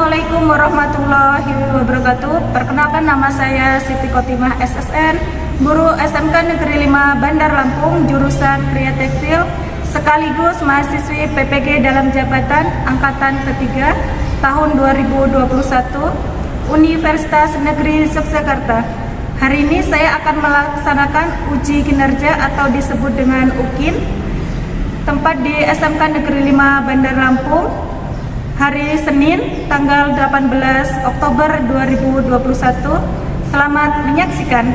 Assalamualaikum warahmatullahi wabarakatuh. Perkenalkan, nama saya Siti Kotimah SSN, guru SMK Negeri 5 Bandar Lampung, jurusan Kria Tekstil, sekaligus mahasiswi PPG dalam jabatan angkatan ketiga tahun 2021 Universitas Negeri Yogyakarta. Hari ini saya akan melaksanakan uji kinerja atau disebut dengan UKIN, tempat di SMK Negeri 5 Bandar Lampung, hari Senin tanggal 18 Oktober 2021. Selamat menyaksikan.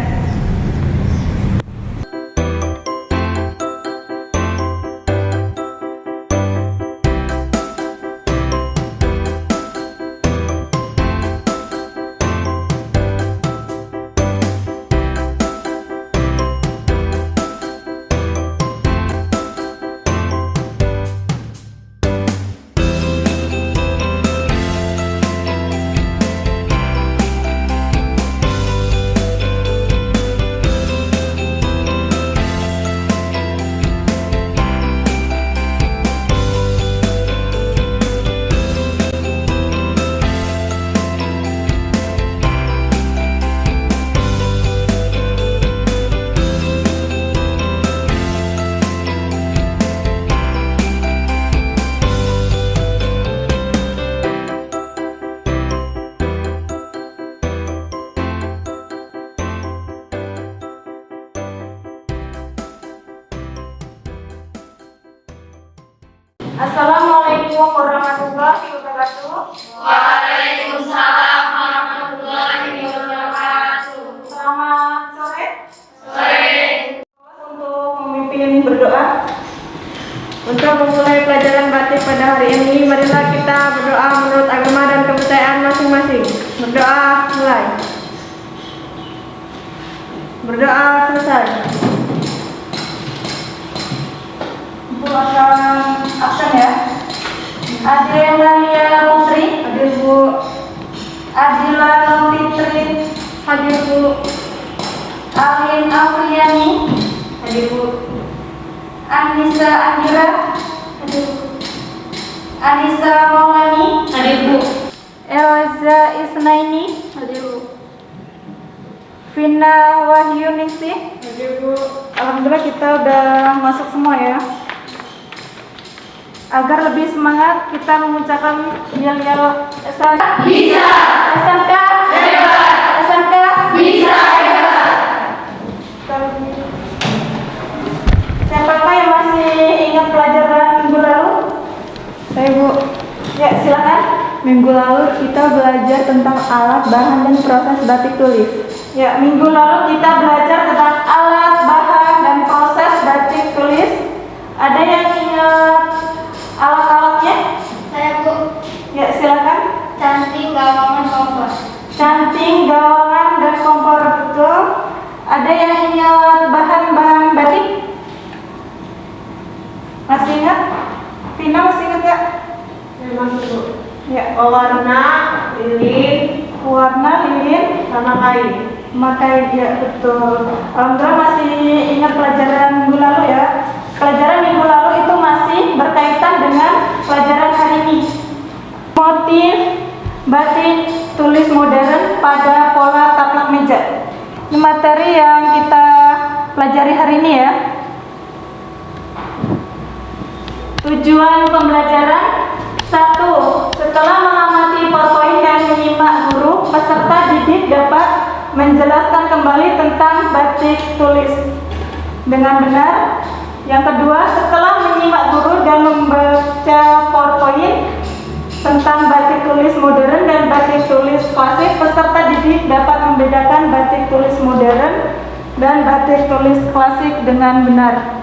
Assalamualaikum warahmatullahi wabarakatuh. Waalaikumsalam warahmatullahi wabarakatuh. Selamat sore. Sore. Untuk memimpin berdoa. Untuk memulai pelajaran batik pada hari ini, marilah kita berdoa menurut agama dan kepercayaan masing-masing. Berdoa mulai. Berdoa selesai. Ibu akan absen ya. Adelia Putri, hadir Bu. Adila Fitri, hadir Bu. Alin Afriani, hadir Bu. Anissa Andira, hadir Bu. Anissa Maulani, hadir Bu. Elza Isnaini, hadir Bu. Vina Wahyuningsih, hadir Bu. Alhamdulillah kita udah masuk semua ya. Agar lebih semangat, kita mengucapkan yel-yel SMK Bisa. SMK Hebat. SMK Bisa hebat. Siapa yang masih ingat pelajaran minggu lalu? Saya Bu. Ya, silakan. Minggu lalu kita belajar tentang alat, bahan, dan proses batik tulis. Ya, minggu lalu kita belajar tentang alat, bahan, dan proses batik tulis. Ada yang ingat alat-alatnya? Saya Bu. Ya, silakan. Canting, gawangan, kompor. Canting, gawangan, dan kompor, betul. Ada yang ingat bahan-bahan batik? Masih ingat? Vina masih ingat nggak? Masuk Bu. Ya, Warna, lilin, warna, lilin, sama kain. memakai, ya betul. Alhamdulillah masih ingat pelajaran minggu lalu ya. Pelajaran minggu lalu itu masih berkaitan dengan pelajaran hari ini. Motif batik tulis modern pada pola taplak meja. Ini materi yang kita pelajari hari ini ya. Tujuan pembelajaran: 1. Setelah mengamati PowerPoint dan menyimak guru, peserta didik dapat menjelaskan kembali tentang batik tulis dengan benar. Yang kedua, setelah menyimak guru dan membaca PowerPoint tentang batik tulis modern dan batik tulis klasik, peserta didik dapat membedakan batik tulis modern dan batik tulis klasik dengan benar.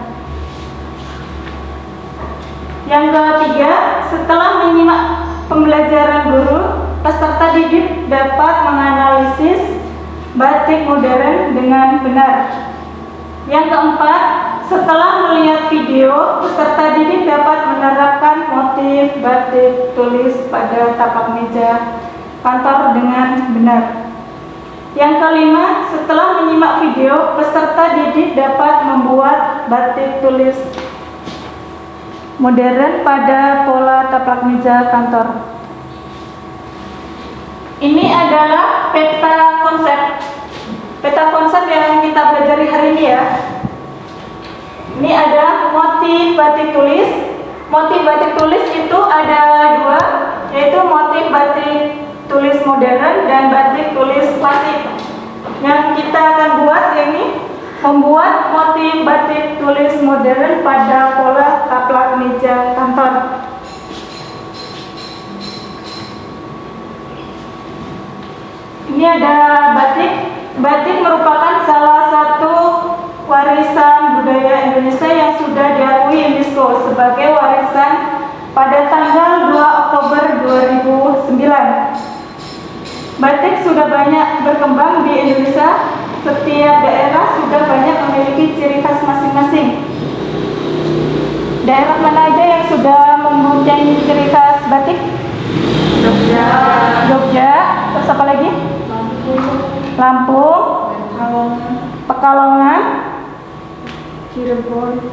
Yang ketiga, setelah menyimak pembelajaran guru, peserta didik dapat menganalisis batik modern dengan benar. Yang keempat, setelah melihat video, peserta didik dapat menerapkan motif batik tulis pada tapak meja kantor dengan benar. Yang kelima, setelah menyimak video, peserta didik dapat membuat batik tulis modern pada pola taplak meja kantor. Ini adalah peta konsep. Peta konsep yang kita pelajari hari ini ya. Ini ada motif batik tulis. Motif batik tulis itu ada dua, yaitu motif batik tulis modern dan batik tulis klasik. Yang kita akan buat ini, membuat motif batik tulis modern pada pola taplak meja kantor. Ini ada batik. Batik merupakan salah satu warisan budaya Indonesia yang sudah diakui UNESCO sebagai warisan pada tanggal 2 Oktober 2009. Batik sudah banyak berkembang di Indonesia. Setiap daerah sudah banyak memiliki ciri khas masing-masing. Daerah mana aja yang sudah mempunyai ciri khas batik? Jogja. Terus apa lagi? Lampung, Pekalongan,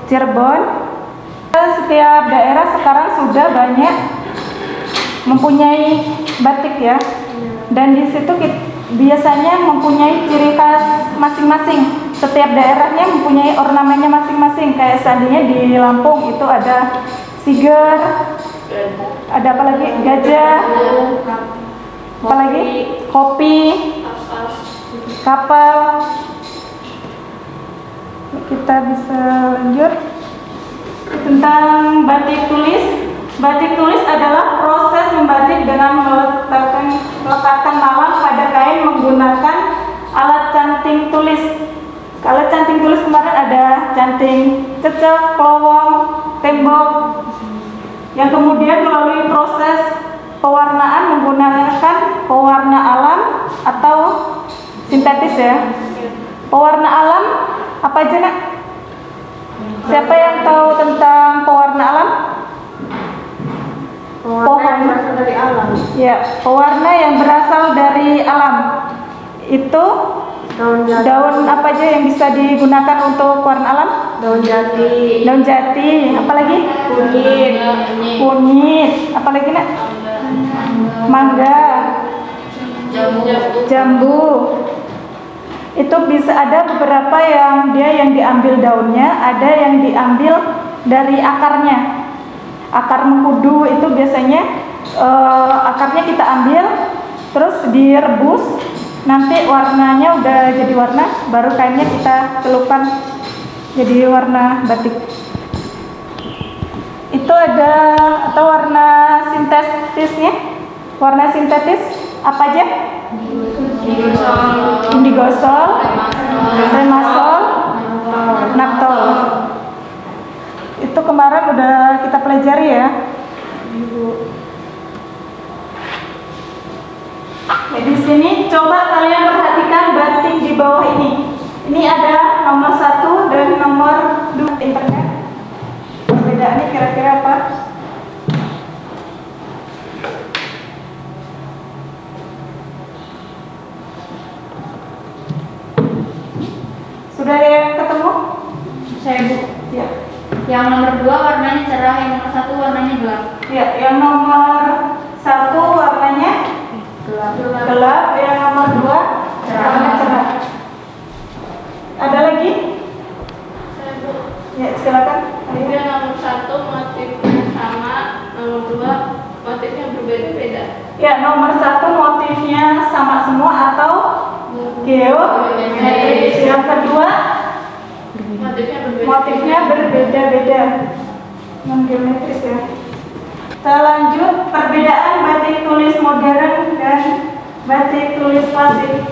Cirebon. Setiap daerah sekarang sudah banyak mempunyai batik ya. Dan di situ biasanya mempunyai ciri khas masing-masing. Setiap daerahnya mempunyai ornamennya masing-masing. Kayak seandainya di Lampung itu ada siger, ada apa lagi? Gajah, apa lagi? Kopi, kapal. Kita bisa lanjut tentang batik tulis. Batik tulis adalah proses membatik dengan meletakkan malam pada kain menggunakan alat canting tulis. Kalau canting tulis kemarin ada canting cecek, kelowong, tembok, yang kemudian melalui proses pewarnaan menggunakan pewarna alam atau sintetis ya. Pewarna alam apa aja nak? Siapa yang tahu tentang pewarna alam? Pohon dari alam. Ya, pewarna yang berasal dari alam. Itu daun apa aja yang bisa digunakan untuk warna alam? Daun jati. Daun jati. Apa lagi? Kunyit. Kunyit. Apa lagi nak? Mangga. Jambu. Itu bisa ada beberapa yang diambil daunnya, ada yang diambil dari akarnya. Akar mengkudu itu biasanya akarnya kita ambil, terus direbus, nanti warnanya udah jadi warna, baru kainnya kita celupkan jadi warna batik. Itu ada atau warna sintetisnya. Warna sintetis apa aja? Indigosol, remasol, naktol. Itu kemarin udah kita pelajari ya. Nah, di sini coba kalian perhatikan batik di bawah ini. Ini ada nomor 1 dan nomor 2 internet. Perbedaannya kira-kira apa? Sudah ada yang ketemu? Saya Bu. Ya. Yang nomor 2 warnanya cerah, yang nomor 1 warnanya gelap. Ya, yang nomor 1 warnanya gelap, yang nomor 2 warna cerah. Ada lagi? Saya Bu. Ya, silakan. Ayo. Yang nomor 1 motifnya sama, nomor 2 motifnya berbeda-beda. Ya, nomor 1 motifnya sama semua atau geometris. Yang kedua motifnya berbeda-beda, non geometris ya. Kita lanjut perbedaan batik tulis modern dan batik tulis klasik.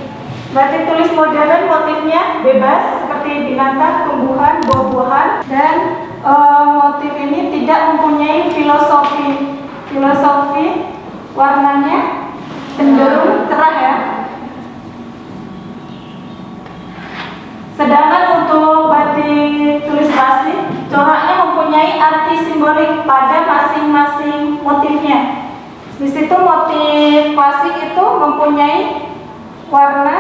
Batik tulis modern motifnya bebas seperti binatang, tumbuhan, buah-buahan, dan motif ini tidak mempunyai filosofi. Warnanya cenderung cerah ya. Sedangkan untuk batik tulis klasik, coraknya mempunyai arti simbolik pada masing-masing motifnya. Di situ motif klasik itu mempunyai warna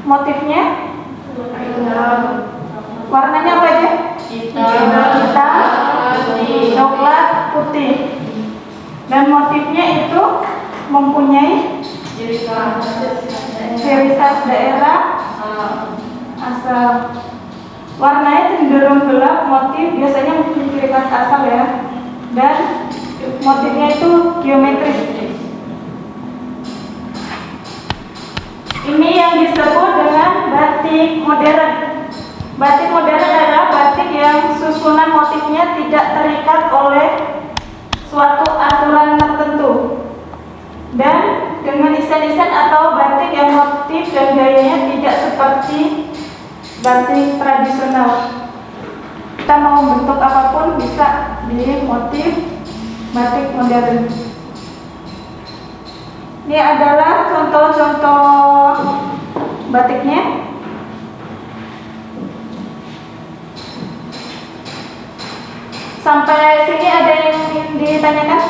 motifnya. Warnanya apa aja? Hitam, coklat, putih. Dan motifnya itu mempunyai Ciri khas daerah asal. Warnanya cenderung gelap, motif biasanya ciri khas asal ya. Dan motifnya itu geometris. Ini yang disebut dengan batik modern. Batik modern adalah batik yang susunan motifnya tidak terikat oleh suatu aturan tertentu, dan dengan desain-desain atau batik yang motif dan gayanya tidak seperti batik tradisional. Kita mau bentuk apapun bisa di motif batik modern. Ini adalah contoh-contoh batiknya. Sampai sini ada yang ingin ditanyakan?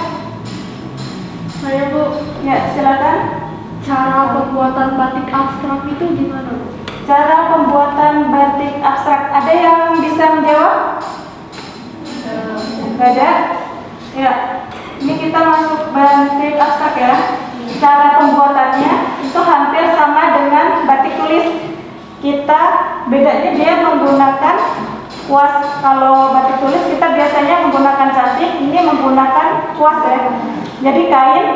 Saya Bu, Ya, silakan. cara pembuatan batik abstrak itu gimana Bu? Cara pembuatan batik abstrak, ada yang bisa menjawab? Nggak ada? Ya, ini kita masuk batik abstrak ya. Cara pembuatannya itu hampir sama dengan batik tulis. Bedanya dia menggunakan kuas. Kalau batik tulis kita biasanya menggunakan catik, ini menggunakan kuas ya. Jadi kain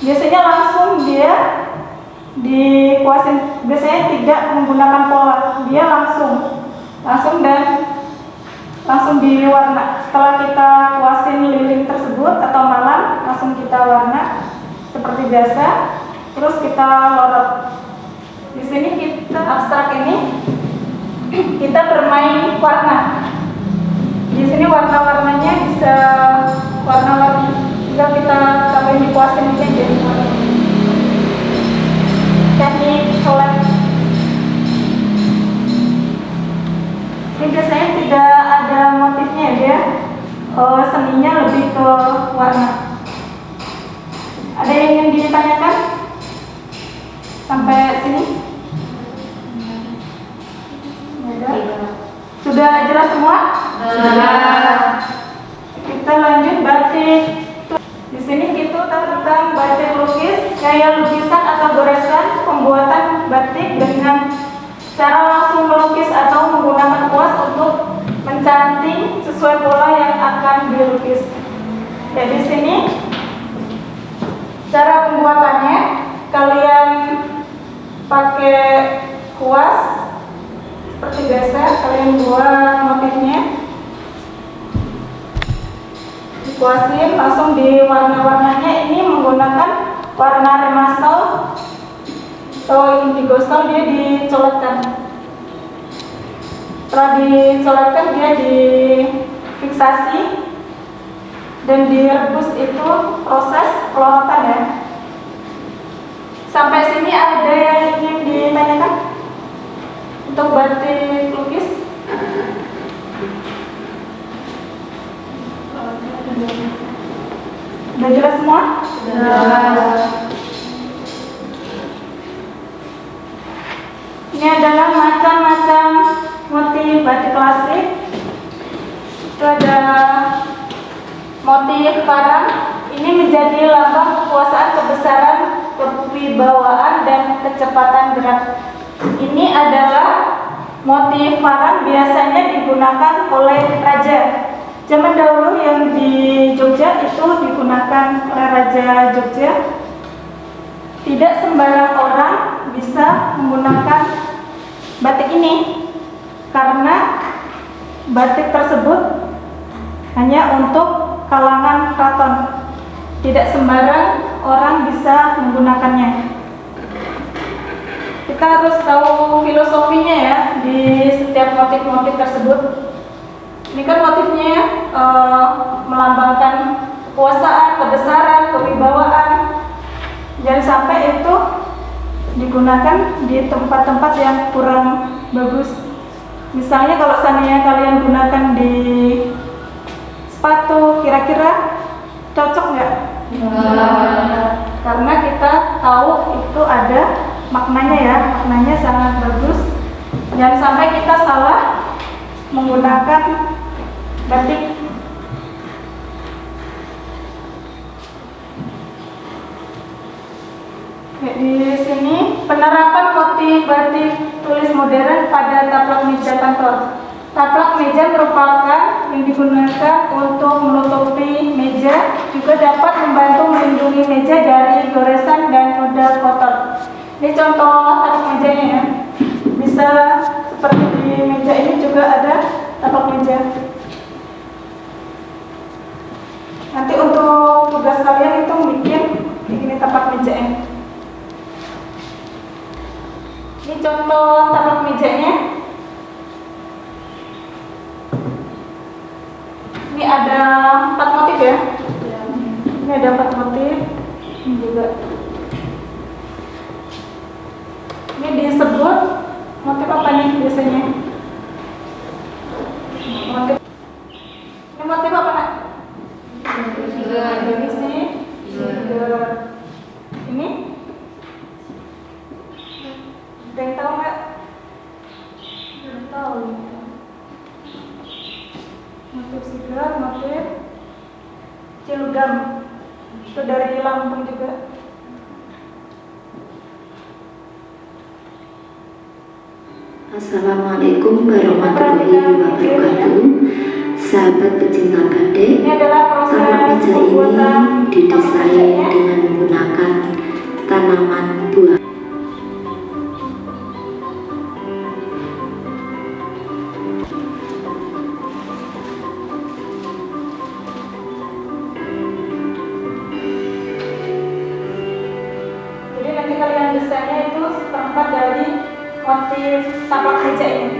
biasanya langsung dia dikuasin, biasanya tidak menggunakan pola, dia langsung dan langsung diwarna. Setelah kita kuasin lilin tersebut atau malam, langsung kita warna seperti biasa, terus kita lorot. Di sini kita abstrak ini kita bermain warna. Di sini warna-warnanya bisa warna-warni, tinggal kita tambahin dikuasin aja jadi warna. Teknik coret. Ini biasanya tidak ada motifnya ya, seninya lebih ke warna. Ada yang ingin ditanyakan sampai sini? Sudah jelas semua? Kita lanjut batik. Di sini kita tentang batik lukis, gaya lukisan atau goresan, pembuatan batik dengan cara langsung melukis atau menggunakan kuas untuk mencanting sesuai pola yang akan dilukis. Ya, di sini cara pembuatannya, kalian pakai kuas seperti biasa, kalian buat motifnya, dikuasin, langsung di warna-warnanya ini menggunakan warna remasol atau indigo stone, dia dicoletkan. Setelah dicoletkan dia difiksasi dan direbus, itu proses pelorotan ya. Sampai sini ada yang ingin ditanyakan untuk batik lukis? Sudah jelas semua? Ini adalah macam-macam motif batik klasik. Itu ada motif parang. Ini menjadi lambang kekuasaan, kebesaran, kewibawaan, dan kecepatan gerak. Ini adalah motif parang, biasanya digunakan oleh raja. Zaman dahulu yang di Jogja itu digunakan oleh Raja Jogja. Tidak sembarang orang bisa menggunakan batik ini, karena batik tersebut hanya untuk kalangan keraton. Tidak sembarang orang bisa menggunakannya. Kita harus tahu filosofinya ya di setiap motif-motif tersebut. Ini kan motifnya melambangkan kekuasaan, kebesaran, kewibawaan. Jangan sampai itu digunakan di tempat-tempat yang kurang bagus. Misalnya kalau seandainya kalian gunakan di sepatu, kira-kira cocok nggak? Karena kita tahu itu ada maknanya ya, maknanya sangat bagus. Jangan sampai kita salah menggunakan batik. Ya, di sini penerapan motif batik tulis modern pada taplak meja kantor. Taplak meja merupakan yang digunakan untuk menutupi meja, juga dapat membantu melindungi meja dari goresan dan noda kotor. Ini contoh taplak mejanya ya. Bisa seperti di meja ini juga ada taplak meja. Nanti untuk tugas kalian itu bikin ini taplak mejanya. Ini contoh taplak mejanya. Ini ada 4 motif ya. Ini ada 4 motif. Ini juga. Ini disebut motif apa nih biasanya? Motif. Ini motif apa nak? Ini sih. Ini. Ada yang tahu nggak? Belum tahu. Motif sigar, motif cilgam. Itu dari Lampung juga. Assalamualaikum warahmatullahi wabarakatuh. Sahabat pecinta batik, Ini adalah proses taplak meja pembuatan ini didesain mejanya. dengan menggunakan tanaman buah. Jadi nanti kalian desainnya itu seperempat dari motif taplak meja ini.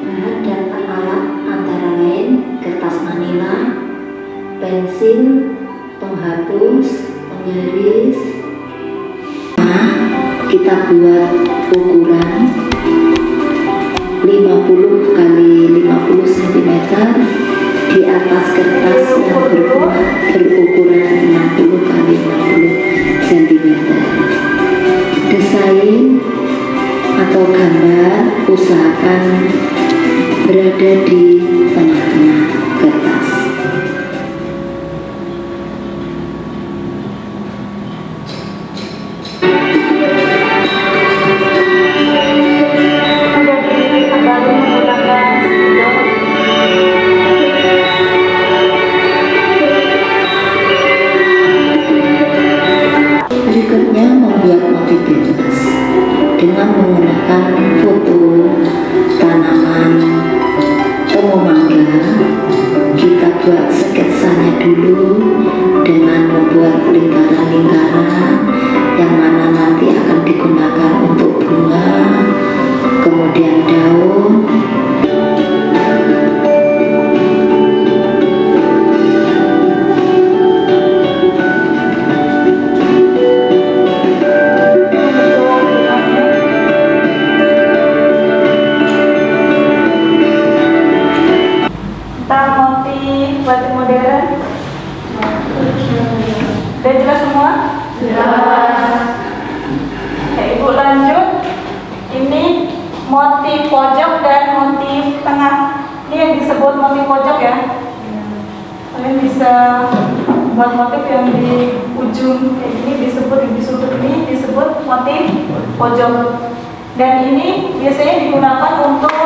Bahan dan alat antara lain kertas manila, pensil, penghapus, penggaris. Nah, kita buat ukuran 50 kali 50 cm di atas kertas yang berukuran 60 kali 60 cm. Desain atau gambar usahakan berada di tengah-tengah kertas. Menjadi kembali menggunakan spidol. Berikutnya membuat motif bebas dengan menggunakan foto tanaman temu mangga. Kita buat sketsanya dulu dengan membuat lingkaran-lingkaran yang mana nanti akan digunakan untuk bunga, kemudian daun. Tentang motif batik modern. Udah jelas semua? Jelas. Ya, Ibu lanjut. Ini motif pojok dan motif tengah. Ini yang disebut motif pojok ya. Kalian bisa buat motif yang di ujung kayak gini disebut, yang di sudut ini disebut motif pojok. Dan ini biasanya digunakan untuk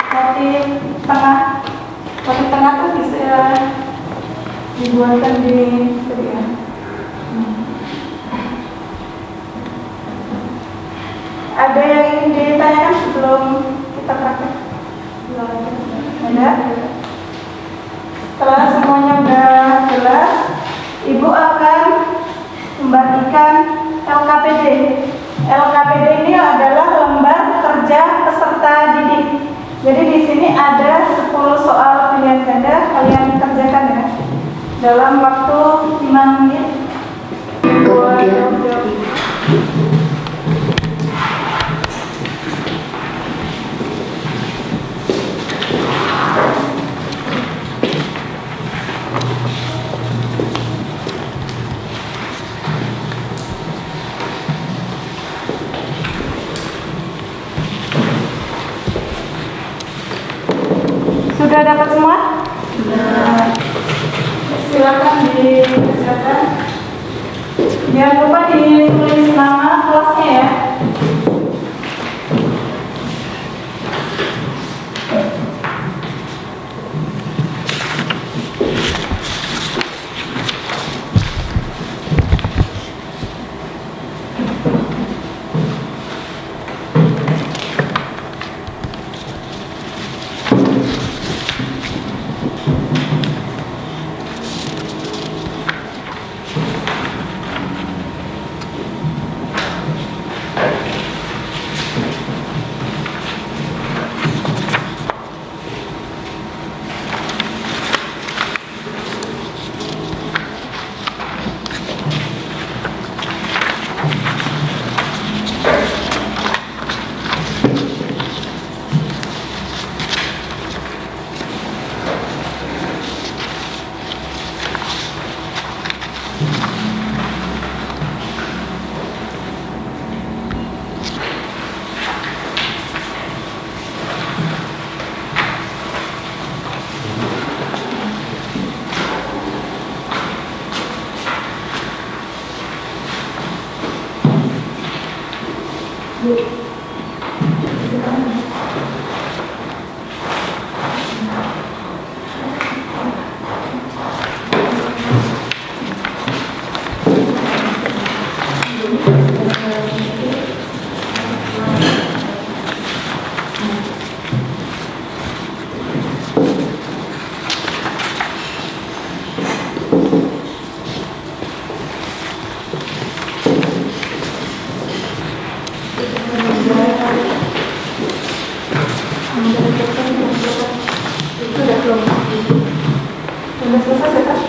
motif tengah. Motif tengah tuh bisa dibuatkan di tadi ya. Ada yang ingin ditanyakan sebelum kita praktek? Ada? Setelah semuanya udah jelas, Ibu akan membagikan LKPD. LKPD ini adalah lembar kerja peserta didik. Jadi di sini ada 10 soal pilihan ganda, kalian kerjakan ya dalam waktu 5 menit. Kemudian Sudah dapat semua? Silakan dikerjakan. Jangan lupa ditulis nama kelasnya ya. Sudah selesai ya, Kak?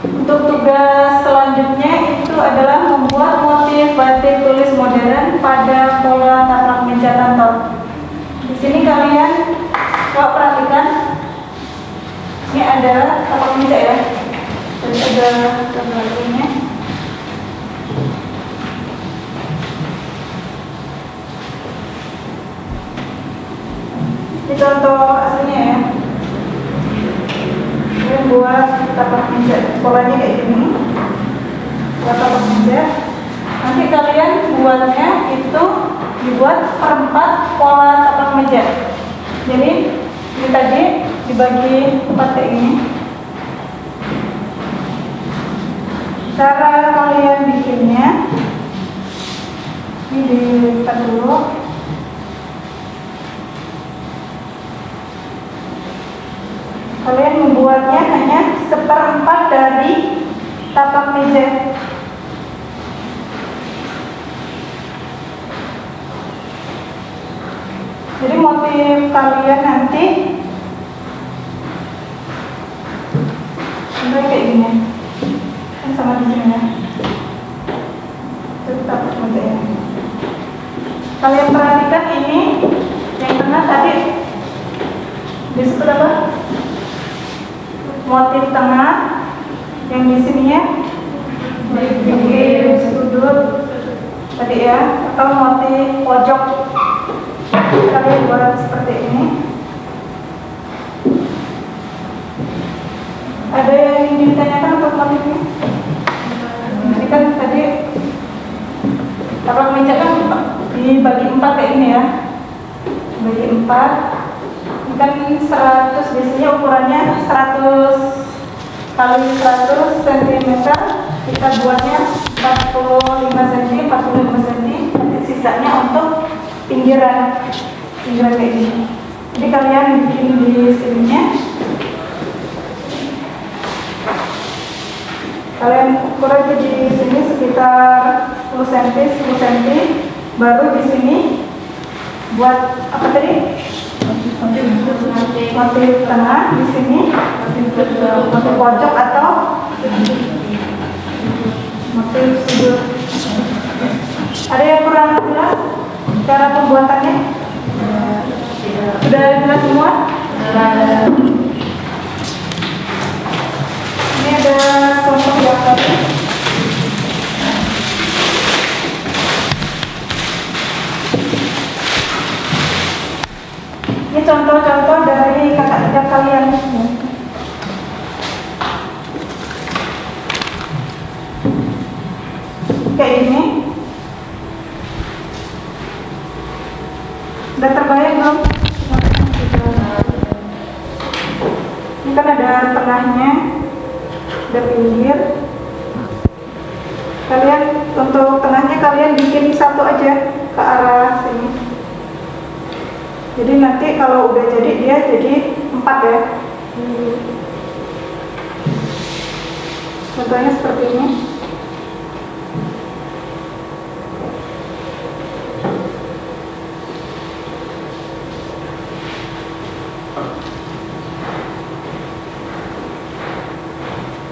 Untuk tugas selanjutnya itu adalah membuat motif batik tulis modern pada pola taplak meja kantor. Di sini kalian kalau perhatikan, ini adalah taplak meja ya. Jadi ada gambarnya. Ini contoh aslinya ya. Ini buat taplak meja, polanya kayak gini. Buat taplak meja. Nanti kalian buatnya itu dibuat seperempat pola taplak meja. Jadi ini tadi dibagi empat kayak gini. Cara kalian bikinnya, ini dilipat dulu. Kalian membuatnya hanya seperempat dari taplak meja. Jadi motif kalian nanti sebenarnya kayak gini. Kan sama di sini ya. Itu taplak meja ya. Kalian perhatikan ini yang tengah tadi disebut apa? Motif tengah, yang di sininya motif sudut tadi ya, atau motif pojok. Kalian buat seperti ini. Ada yang ingin ditanyakan untuk motifnya? Ini kan tadi taplak meja kan dibagi empat kayak ini ya, bagi empat. Kan 100, biasanya ukurannya 100 kali 100 cm, kita buatnya 45 cm, 45 cm, nanti sisanya untuk pinggiran kayak gini. Jadi kalian bikin di sininya, kalian ukur aja di sini sekitar 10 cm, 10 cm, baru di sini buat apa tadi? Motif tengah di sini, motif pojok atau motif sudut. Ada yang kurang jelas cara pembuatannya? Sudah jelas semua? Ini contoh-contoh dari kakak tingkat kalian. Kayak ini. Udah terbayang belum? Ini kan ada tengahnya, ada pinggir. Kalian untuk tengahnya kalian bikin satu aja ke arah sini. Jadi nanti kalau udah jadi dia jadi 4 ya. Contohnya seperti ini.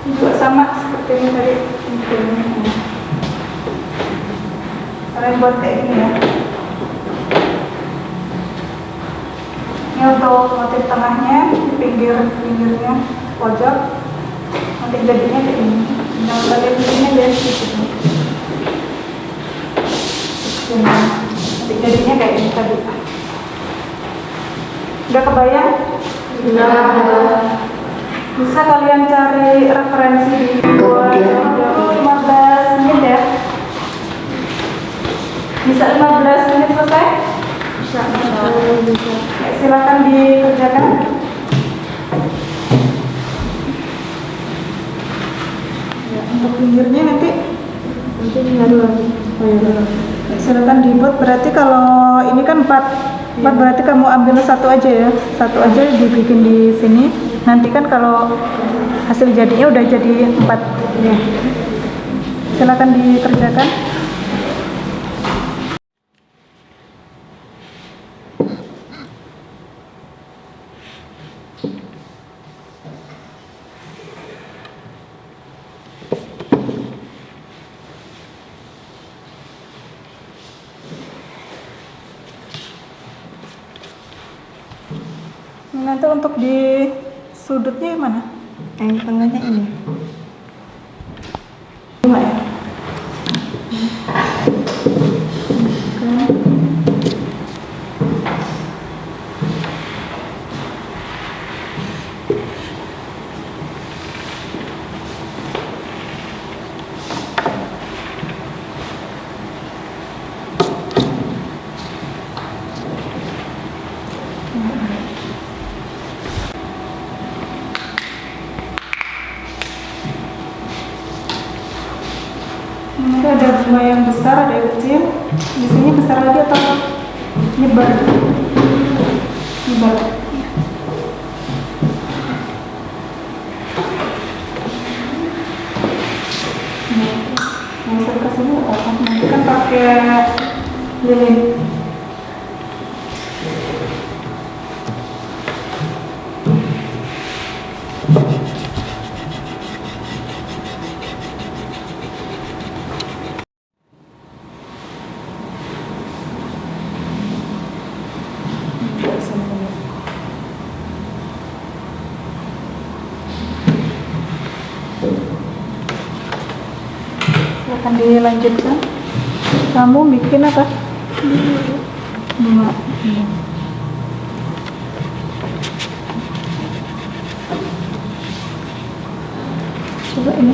Juga sama seperti ini tadi. Kalian buat kayak gini ya. Ini untuk motif tengahnya, pinggirnya, pojok. Motif jadinya kayak ini. Nah, kalian bikinnya dari sini. Motif jadinya kayak ini tadi. Udah kebayang? Bisa kalian cari referensi di Kemudian 15 menit ya. Bisa 15 menit selesai? Bisa. Ya, silakan dikerjakan. Ya, untuk pinggirnya nanti ada lagi. Oh iya, ya, silakan dibuat. Berarti kalau ini kan 4 berarti kamu ambil satu aja ya. Satu aja dibikin di sini. Nanti kan kalau hasil jadinya udah jadi 4 ya. Silakan dikerjakan. Nanti untuk di sudutnya yang mana? Yang tengahnya ini. Lima ya? Nanti ada bunga yang besar, ada yang kecil. Di sini besar lagi atau nyebar? Nyebar. Nah, bisa dikasih dulu apa? Nanti kan pakai lilin. Akan dilanjutkan. Kamu bikin apa? Bunga. Coba ini.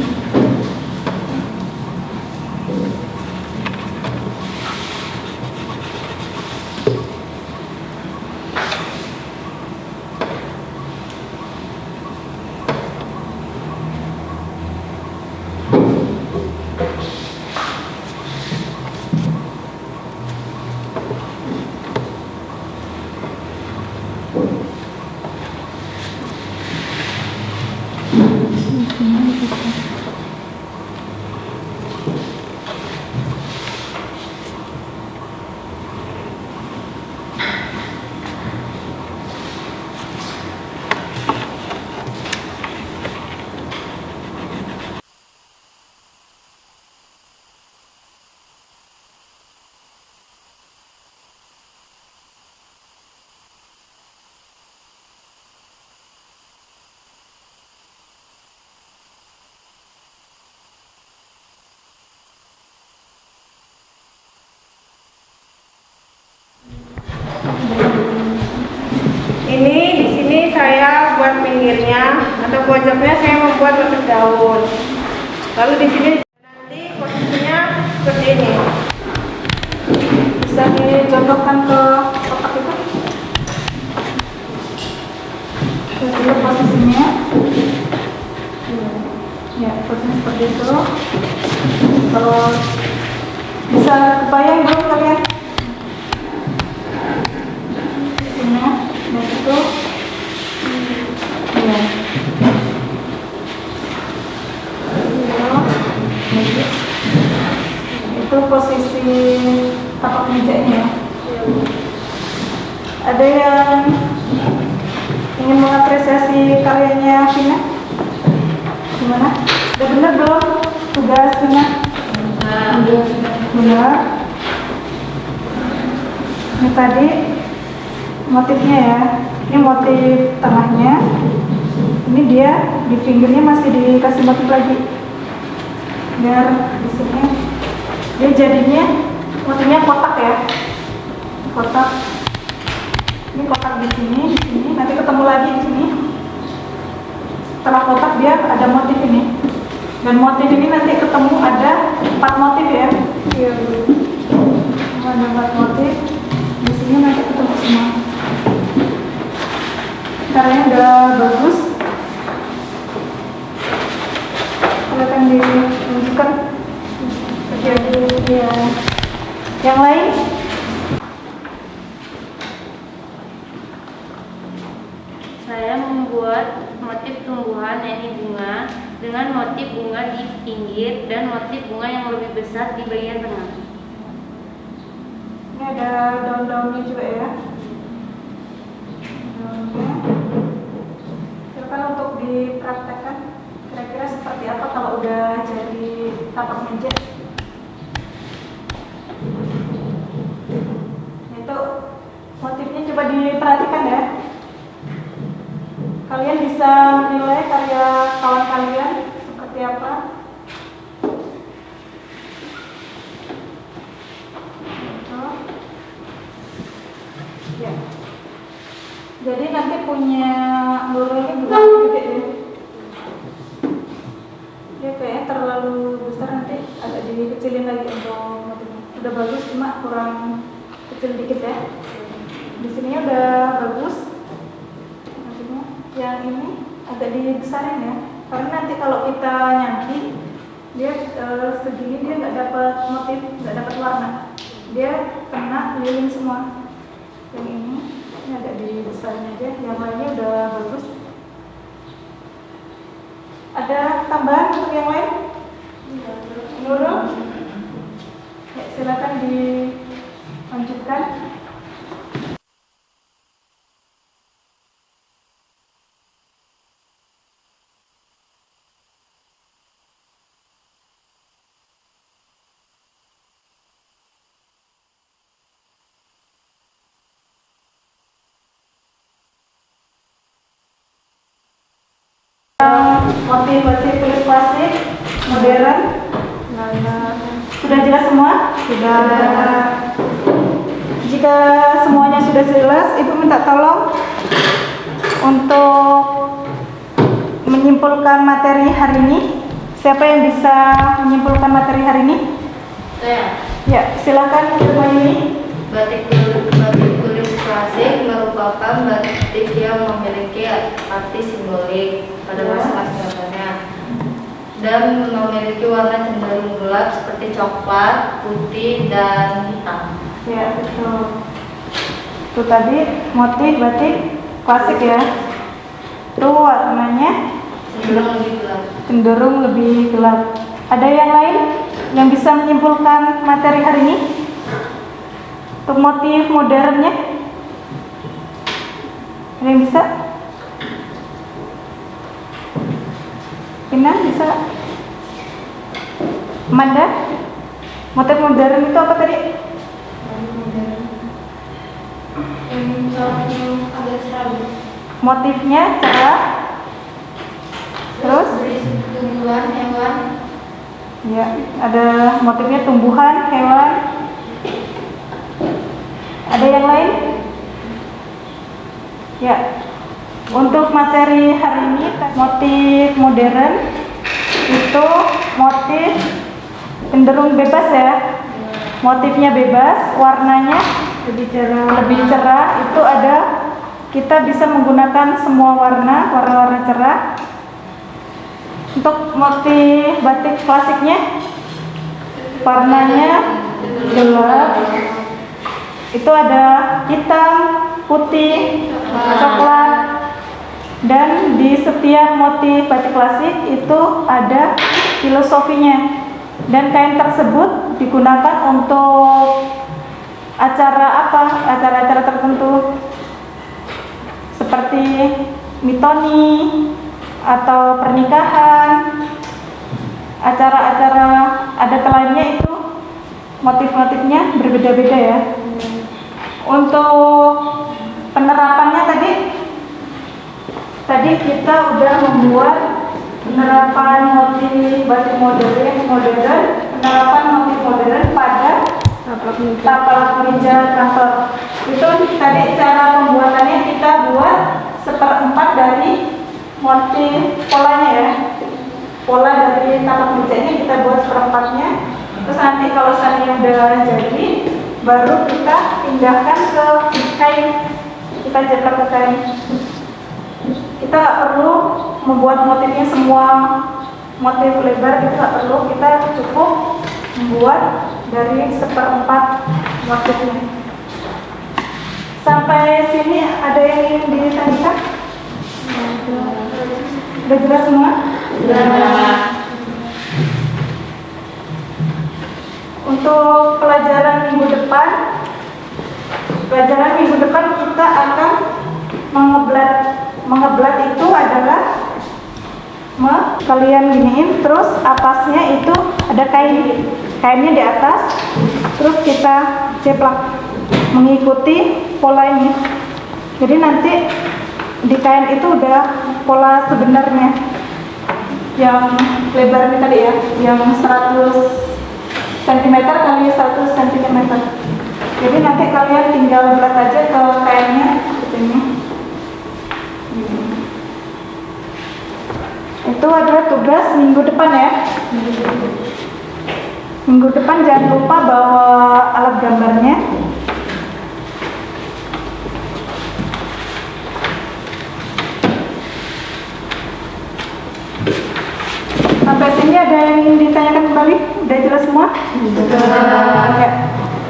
Ini di sini saya buat pinggirnya atau pojoknya saya membuat motif daun. Lalu di sini nanti posisinya seperti ini. Bisa dicontohkan ke kotak itu. Jadi posisinya. Ya, posisinya seperti itu. Kalau bisa kebayang belum kalian? Ini, dan itu. Ya. Itu posisi tapak mejanya. Ada yang ingin mengapresiasi karyanya Vina? Gimana? Udah bener belum tugas Vina? Benar. Ini tadi motifnya ya. Ini motif tengahnya. Ini dia di pinggirnya masih dikasih motif lagi. Biar di sini dia jadinya motifnya kotak ya. Kotak. Ini kotak di sini, nanti ketemu lagi di sini. Setelah kotak dia ada motif ini. Dan motif ini nanti ketemu ada 4 motif ya. Iya. Ada 4 motif. Di sini nanti ketemu semua. Karyanya udah bagus. Silakan ditunjukkan. Ya. Yang lain? Saya membuat motif tumbuhan yakni bunga dengan motif bunga di pinggir dan motif bunga yang lebih besar di bagian tengah. Ini ada daun-daunnya juga ya. Daunnya. Silakan untuk dipraktekkan. Kira-kira seperti apa kalau udah jadi tapak meja? Itu motifnya coba diperhatikan ya. Kalian bisa menilai karya kawan kalian seperti apa. Ya. Jadi nanti punya Nurul ini bukan gede ya. Dia kayaknya terlalu besar, nanti agak dikecilin lagi untuk motifnya. Udah bagus cuma kurang kecil dikit ya. Di sini udah bagus. Motifnya yang ini agak dibesarin ya. Karena nanti kalau kita nyangki dia segini dia nggak dapat motif, nggak dapat warna. Dia kena lilin semua. Yang ini agak dibesarin aja. Yang lainnya udah bagus. Ada tambahan untuk yang lain? Nurul? Ya, silakan dilanjutkan. Motif-motif tulis klasik, modern, sudah jelas semua? Sudah. Jika semuanya sudah jelas, Ibu minta tolong untuk menyimpulkan materi hari ini. Siapa yang bisa menyimpulkan materi hari ini? Saya. Ya, silakan ini. Batik tulis klasik merupakan batik yang memiliki arti simbolik pada masa kesehatannya dan memiliki warna cenderung gelap seperti coklat, putih, dan hitam. Ya, betul. Itu tadi motif batik klasik ya. Itu warnanya cenderung lebih gelap. Ada yang lain yang bisa menyimpulkan materi hari ini? Untuk motif modernnya? Ada yang bisa? Ina bisa? Amanda? Motif modern itu apa tadi? Motifnya cara? Terus? Tumbuhan, hewan. Ya, ada motifnya tumbuhan, hewan. Ada yang lain? Ya, untuk materi hari ini motif modern itu motif cenderung bebas ya. Motifnya bebas, warnanya lebih cerah. Itu ada, kita bisa menggunakan semua warna-warna cerah. Untuk motif batik klasiknya warnanya gelap. Itu ada hitam, putih, coklat. Dan di setiap motif batik klasik itu ada filosofinya. Dan kain tersebut digunakan untuk acara apa? Acara-acara tertentu seperti mitoni atau pernikahan, acara-acara adat lainnya itu motif-motifnya berbeda-beda ya. Untuk penerapannya tadi kita udah membuat penerapan motif batik modern, penerapan motif modern pada taplak meja kantor. Itu tadi cara pembuatannya kita buat 1/4 dari motif polanya ya. Pola dari taplak mejanya kita buat 1/4-nya. Terus nanti kalau seandainya udah jadi, baru kita pindahkan ke kain. Kita cetak ke kain. Kita nggak perlu membuat motifnya semua motif lebar, kita nggak perlu, kita cukup membuat dari 1/4 motifnya. Sampai sini ada yang ingin ditanyakan? Udah jelas semua? Untuk pelajaran minggu depan kita akan mengeblat itu adalah kalian giniin, terus atasnya itu ada kainnya di atas, terus kita ceplak mengikuti pola ini. Jadi nanti di kain itu udah pola sebenarnya yang lebar ini tadi ya, yang 100 cm kali 100 cm. Jadi nanti kalian tinggal belat aja ke kainnya seperti ini. Itu adalah tugas minggu depan ya. Minggu depan jangan lupa bawa alat gambarnya. Sampai sini ada yang ingin ditanyakan kembali? Udah jelas semua? Ya.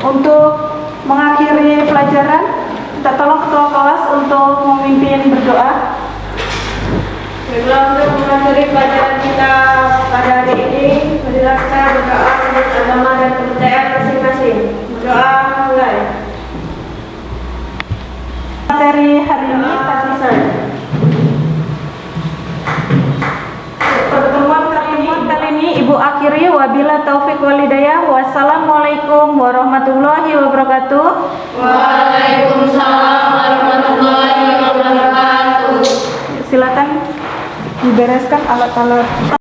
Untuk mengakhiri pelajaran, kita tolong ketua kelas untuk memimpin berdoa. Baiklah, untuk mengakhiri pelajaran kita pada hari ini, marilah kita berdoa menurut agama dan kepercayaan masing-masing. Doa mulai. Materi hari ini tadi saja. Pertemuan kali ini Ibu akhiri, wabila taufik walhidayah. Wassalamualaikum warahmatullahi wabarakatuh. Waalaikumsalam warahmatullahi wabarakatuh. Silakan dibereskan alat-alat.